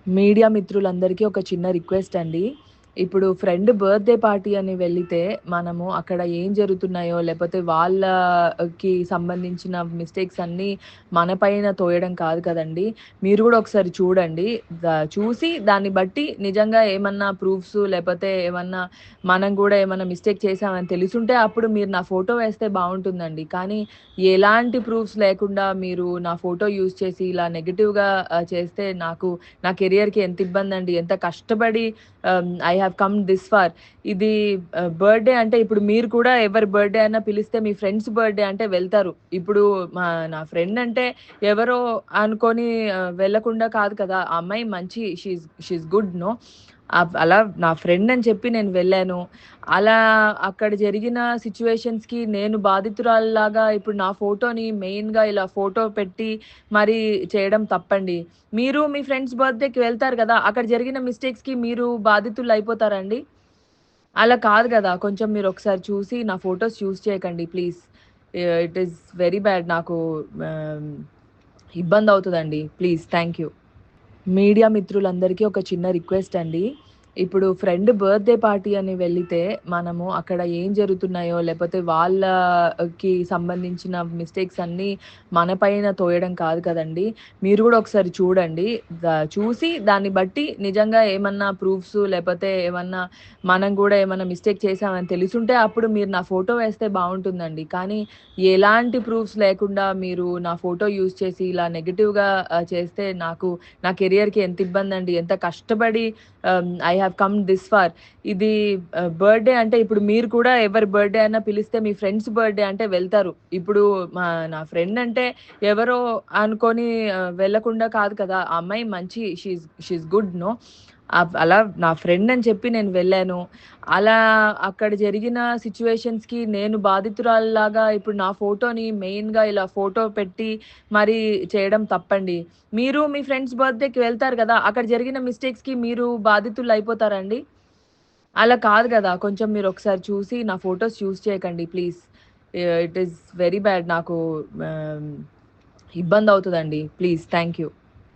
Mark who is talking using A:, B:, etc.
A: Media మిత్రులందరికీ ఒక చిన్న రిక్వెస్ట్ అండి. ఇప్పుడు ఫ్రెండ్ బర్త్‌డే పార్టీ అని వెళ్ళితే, మనము అక్కడ ఏం జరుగుతున్నాయో, లేపోతే వాళ్ళకి సంబంధించిన మిస్టేక్స్ అన్నీ మన పైన తోయడం కాదు కదండీ! మీరు గూడా ఒకసారి చూడండి. చూసి దాన్ని బట్టి నిజంగా ఏమన్నా ప్రూఫ్స్ లేపోతే ఏమన్నా మనం గూడా ఏమన్నా మిస్టేక్ చేశామని తెలిసుంటే అప్పుడు మీరు నా ఫోటో వేస్తే బావుంటుందండి. కానీ ఎలాంటి ప్రూఫ్స్ లేకుండా మీరు నా ఫోటో యూజ్ చేసి ఇలా నెగెటివ్‌గా చేస్తే నా కెరియర్‌కి ఎంత ఇబ్బందండి. ఎంత కష్టపడి I have come this far. ఇది బర్త్‌డే అంటే ఇప్పుడు మీరు కూడా ఎవరి బర్త్‌డే అన్నా పిలిస్తే మీ ఫ్రెండ్స్ బర్త్‌డే అంటే వెళ్తారు. ఇప్పుడు నా ఫ్రెండ్ అంటే ఎవరో అనుకోని వెళ్ళకుండా కాదు కదా! ఆ అమ్మాయి మంచి షీ ఈస్ గుడ్ నో. అలా నా ఫ్రెండ్ అని చెప్పి నేను వెళ్ళాను. అలా అక్కడ జరిగిన సిట్యుయేషన్స్‌కి నేను బాధితురాలిలాగా ఇప్పుడు నా ఫోటోని మెయిన్‌గా ఇలా ఫోటో పెట్టి మరి చేయడం తప్పండి. మీరు మీ ఫ్రెండ్స్ బర్త్‌డేకి వెళ్తారు గదా! అక్కడ జరిగిన మిస్టేక్స్‌కి మీరు బాధితులయిపోతారా అండి? అలా కాదు గదా! కొంచెం మీరొకసారి చూసి నా ఫోటోస్ యూజ్ చేయకండి please. It is very bad. నాకు ఆహ్, ఇబ్బందవుతదండి. ప్లీజ్. Thank you. మీడియా మిత్రులందరికీ ఒక చిన్న రిక్వెస్ట్ అండి. ఇప్పుడు ఫ్రెండ్ బర్త్‌డే పార్టీ అని వెళ్ళితే, మనము అక్కడ ఏం జరుగుతున్నాయో, లేపోతే వాళ్ళకి సంబంధించిన మిస్టేక్స్ అన్నీ మన పైన తోయడం కాదు కదండీ! మీరు గూడా ఒకసారి చూడండి. చూసి దాన్ని బట్టి నిజంగా ఏమన్నా ప్రూఫ్స్ లేపోతే ఏమన్నా మనం గూడా ఏమన్నా మిస్టేక్ చేశామని తెలిసుంటే అప్పుడు మీరు నా ఫోటో వేస్తే బావుంటుందండి. కానీ ఎలాంటి ప్రూఫ్స్ లేకుండా మీరు నా ఫోటో యూజ్ చేసి ఇలా నెగెటివ్‌గా చేస్తే నా కెరియర్‌కి ఎంత ఇబ్బందండి. ఎంత కష్టపడి I have come this far. ఇది బర్త్‌డే అంటే ఇప్పుడు మీరు కూడా ఎవరి బర్త్‌డే అన్నా పిలిస్తే మీ ఫ్రెండ్స్ బర్త్‌డే అంటే వెళ్తారు. ఇప్పుడు నా ఫ్రెండ్ అంటే ఎవరో అనుకోని వెళ్ళకుండా కాదు కదా! ఆ అమ్మాయి మంచి షీ ఈస్ గుడ్ నో. అలా నా ఫ్రెండ్ అని చెప్పి నేను వెళ్ళాను. అలా అక్కడ జరిగిన సిట్యుయేషన్స్‌కి నేను బాధితురాలిలాగా ఇప్పుడు నా ఫోటోని మెయిన్‌గా ఇలా ఫోటో పెట్టి మరి చేయడం తప్పండి. మీరు మీ ఫ్రెండ్స్ బర్త్‌డేకి వెళ్తారు గదా! అక్కడ జరిగిన మిస్టేక్స్‌కి మీరు బాధితులయిపోతారా అండి? అలా కాదు గదా! కొంచెం మీరొకసారి చూసి నా ఫోటోస్ యూజ్ చేయకండి please. It is very bad. నాకు ఆహ్, ఇబ్బందవుతదండి. ప్లీజ్. Thank you.